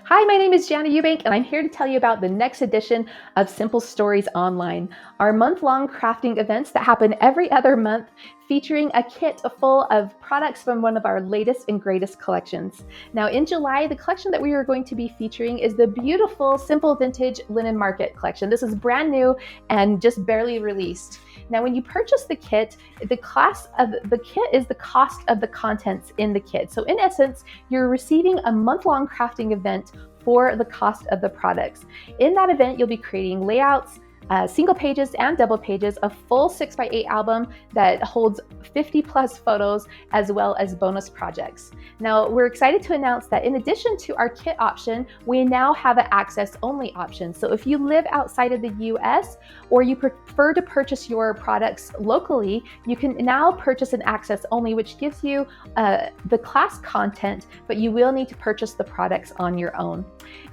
Hi, my name is Jana Eubank, and I'm here to tell you about the next edition of Simple Stories Online, our month-long crafting events that happen every other month, featuring a kit full of products from one of our latest and greatest collections. Now, in July, the collection that we are going to be featuring is the beautiful Simple Vintage Linen Market collection. This is brand new and just barely released. Now, when you purchase the kit, the cost of the kit is the cost of the contents in the kit. So in essence, you're receiving a month-long crafting event for the cost of the products. In that event, you'll be creating layouts, single pages and double pages, a full 6x8 album that holds 50 plus photos, as well as bonus projects. Now, we're excited to announce that in addition to our kit option, we now have an access only option. So if you live outside of the US or you prefer to purchase your products locally, you can now purchase an access only, which gives you the class content, but you will need to purchase the products on your own.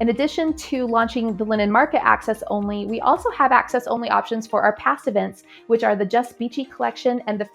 In addition to launching the Linen Market access only, we also have access only options for our past events, which are the Just Beachy collection and the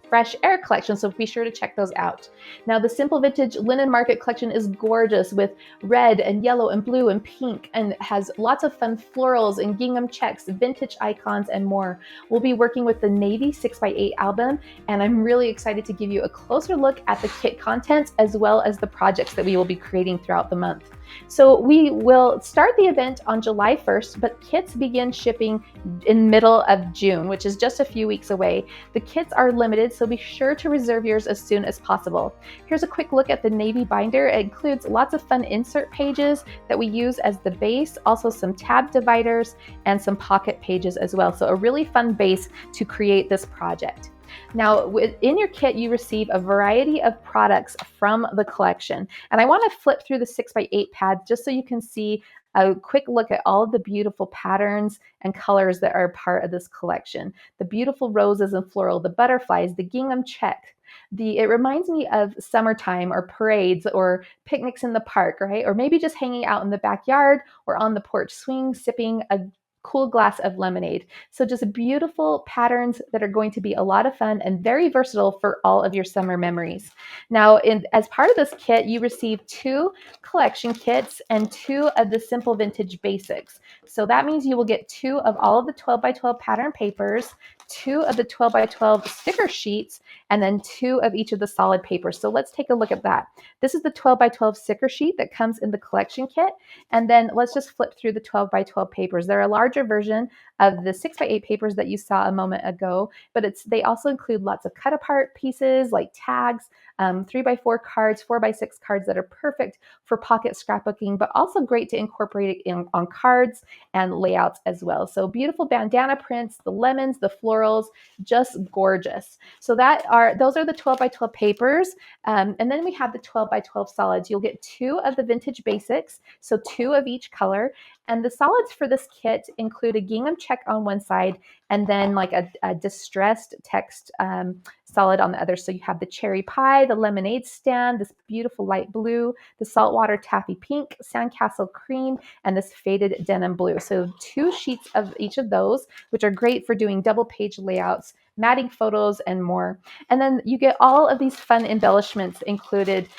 Fresh Air collection, so be sure to check those out. Now, the Simple Vintage Linen Market collection is gorgeous with red and yellow and blue and pink, and has lots of fun florals and gingham checks, vintage icons, and more. We'll be working with the Navy 6x8 album, and I'm really excited to give you a closer look at the kit contents as well as the projects that we will be creating throughout the month. So we will start the event on July 1st, but kits begin shipping in middle of June, which is just a few weeks away. The kits are limited, so be sure to reserve yours as soon as possible. Here's a quick look at the Navy binder. It includes lots of fun insert pages that we use as the base, also some tab dividers and some pocket pages as well. So a really fun base to create this project. Now, in your kit, you receive a variety of products from the collection. And I want to flip through the 6x8 pad just so you can see a quick look at all of the beautiful patterns and colors that are part of this collection. The beautiful roses and floral, the butterflies, the gingham check. It reminds me of summertime or parades or picnics in the park, right? Or maybe just hanging out in the backyard or on the porch swing, sipping a cool glass of lemonade. So just beautiful patterns that are going to be a lot of fun and very versatile for all of your summer memories. Now, as part of this kit, you receive 2 collection kits and 2 of the Simple Vintage Basics. So that means you will get 2 of all of the 12x12 pattern papers, 2 of the 12x12 sticker sheets, and then 2 of each of the solid papers. So let's take a look at that. This is the 12x12 sticker sheet that comes in the collection kit. And then let's just flip through the 12x12 papers. They're a larger version of the 6x8 papers that you saw a moment ago, but they also include lots of cut apart pieces like tags, 3x4 cards, 4x6 cards that are perfect for pocket scrapbooking, but also great to incorporate it on cards and layouts as well. So beautiful bandana prints, the lemons, the florals, just gorgeous. So those are the 12x12 papers. And then we have the 12x12 solids. You'll get 2 of the vintage basics, so 2 of each color. And the solids for this kit include a gingham check on one side and then like a distressed text solid on the other. So you have the cherry pie, the lemonade stand, this beautiful light blue, the saltwater taffy pink, sandcastle cream, and this faded denim blue. So 2 sheets of each of those, which are great for doing double page layouts, matting photos, and more. And then you get all of these fun embellishments included,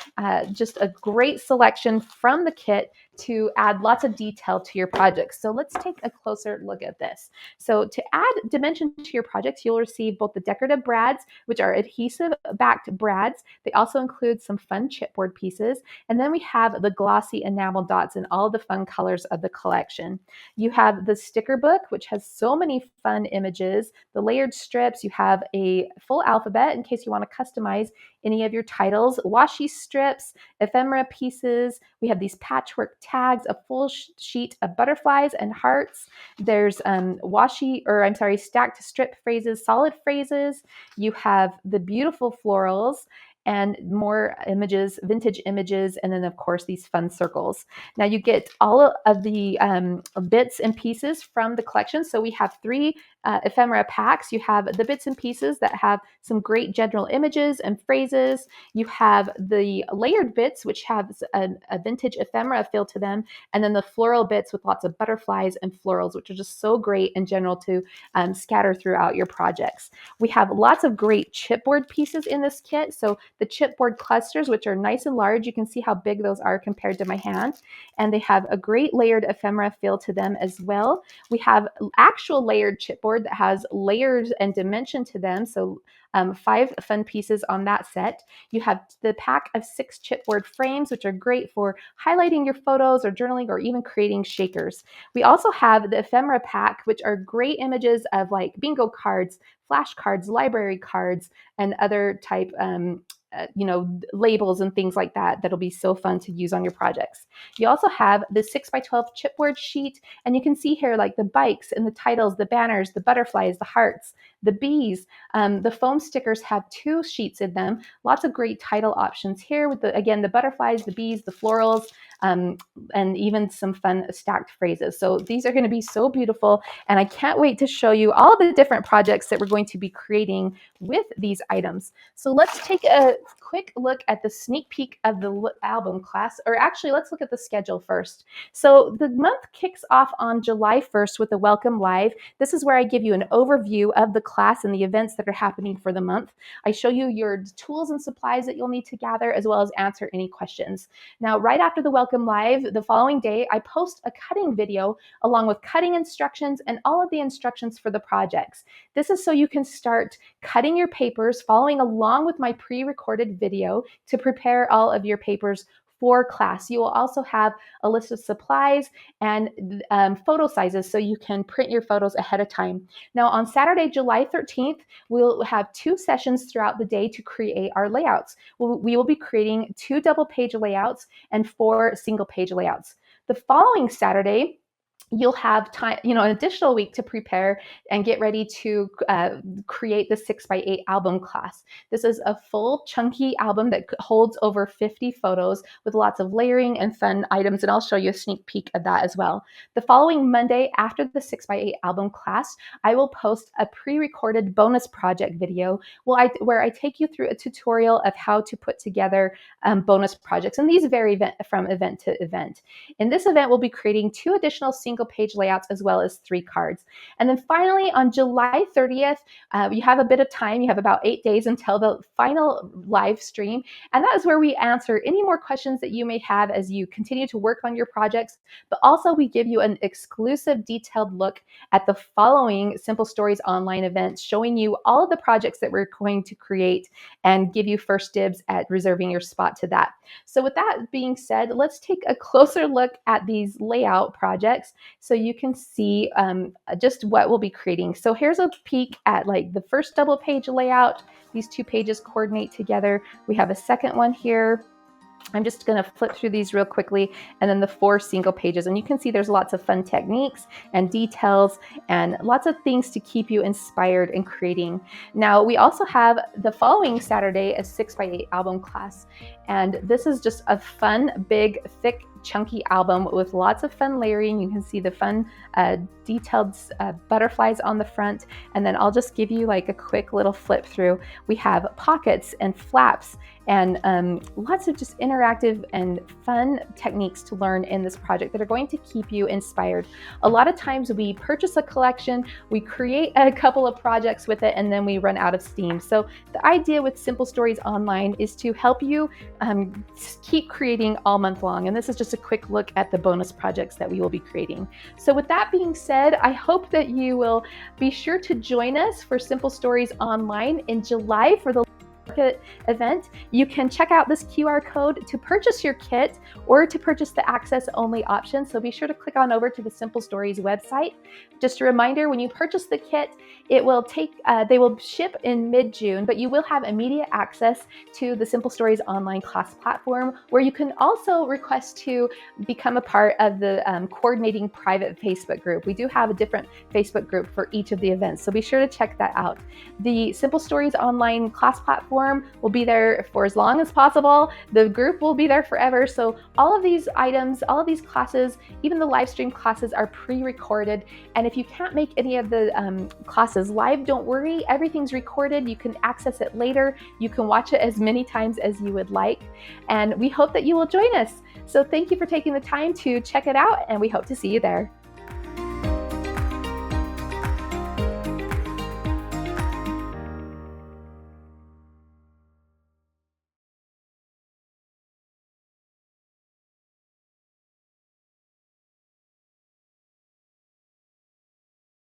just a great selection from the kit to add lots of detail to your projects. So let's take a closer look at this. So to add dimension to your projects, you'll receive both the decorative brads, which are adhesive backed brads. They also include some fun chipboard pieces. And then we have the glossy enamel dots in all the fun colors of the collection. You have the sticker book, which has so many fun images, the layered strips. You have a full alphabet in case you want to customize any of your titles, washi strips, ephemera pieces. We have these patchwork tags, a full sheet of butterflies and hearts. There's stacked strip phrases, solid phrases. You have the beautiful florals and more images, vintage images, and then of course these fun circles. Now you get all of the bits and pieces from the collection. So we have 3 ephemera packs. You have the bits and pieces that have some great general images and phrases. You have the layered bits, which have a vintage ephemera feel to them, and then the floral bits with lots of butterflies and florals, which are just so great in general to scatter throughout your projects. We have lots of great chipboard pieces in this kit. So the chipboard clusters, which are nice and large. You can see how big those are compared to my hand. And they have a great layered ephemera feel to them as well. We have actual layered chipboard that has layers and dimension to them. So 5 fun pieces on that set. You have the pack of 6 chipboard frames, which are great for highlighting your photos or journaling or even creating shakers. We also have the ephemera pack, which are great images of like bingo cards, flashcards, library cards, and other type labels and things like that that'll be so fun to use on your projects. You also have the 6x12 chipboard sheet, and you can see here like the bikes and the titles, the banners, the butterflies, the hearts, the bees. The foam stickers have 2 sheets in them. Lots of great title options here with the butterflies, the bees, the florals, and even some fun stacked phrases. So these are going to be so beautiful, and I can't wait to show you all the different projects that we're going to be creating with these items. So let's take a quick look at the sneak peek of the album class, or actually let's look at the schedule first. So the month kicks off on July 1st with the Welcome Live. This is where I give you an overview of the class and the events that are happening for the month. I show you your tools and supplies that you'll need to gather, as well as answer any questions. Now, right after the Welcome Live, the following day, I post a cutting video along with cutting instructions and all of the instructions for the projects. This is so you can start cutting your papers, following along with my pre-recorded video to prepare all of your papers for class. You will also have a list of supplies and photo sizes so you can print your photos ahead of time. Now on Saturday, July 13th, we'll have 2 sessions throughout the day to create our layouts. We will be creating 2 double-page layouts and 4 single-page layouts. The following Saturday, you'll have time, an additional week to prepare and get ready to create the 6x8 album class. This is a full chunky album that holds over 50 photos with lots of layering and fun items, and I'll show you a sneak peek of that as well. The following Monday, after the 6x8 album class, I will post a pre-recorded bonus project video where I take you through a tutorial of how to put together bonus projects, and these vary from event to event. In this event, we'll be creating 2 additional single-page layouts as well as 3 cards. And then finally, on July 30th, you have a bit of time. You have about 8 days until the final live stream, and that is where we answer any more questions that you may have as you continue to work on your projects, but also we give you an exclusive detailed look at the following Simple Stories online events, showing you all of the projects that we're going to create and give you first dibs at reserving your spot to that. So with that being said, let's take a closer look at these layout projects so you can see just what we'll be creating. So here's a peek at like the first double page layout. These 2 pages coordinate together. We have a second one here. I'm just going to flip through these real quickly, and then the 4 single pages. And you can see there's lots of fun techniques and details and lots of things to keep you inspired in creating. Now, we also have the following Saturday a 6x8 album class. And this is just a fun, big, thick, chunky album with lots of fun layering. You can see the fun detailed butterflies on the front. And then I'll just give you like a quick little flip through. We have pockets and flaps and lots of just interactive and fun techniques to learn in this project that are going to keep you inspired. A lot of times we purchase a collection, we create a couple of projects with it, and then we run out of steam. So the idea with Simple Stories Online is to help you keep creating all month long. And this is just a quick look at the bonus projects that we will be creating. So with that being said, I hope that you will be sure to join us for Simple Stories Online in July for the event. You can check out this QR code to purchase your kit or to purchase the access only option. So be sure to click on over to the Simple Stories website. Just a reminder, when you purchase the kit, it will they will ship in mid-June, but you will have immediate access to the Simple Stories online class platform, where you can also request to become a part of the coordinating private Facebook group. We do have a different Facebook group for each of the events, so be sure to check that out. The Simple Stories online class platform will be there for as long as possible. The group will be there forever. So all of these items, all of these classes, even the live stream classes are pre-recorded. And if you can't make any of the classes live, don't worry, everything's recorded. You can access it later. You can watch it as many times as you would like. And we hope that you will join us. So thank you for taking the time to check it out, and we hope to see you there.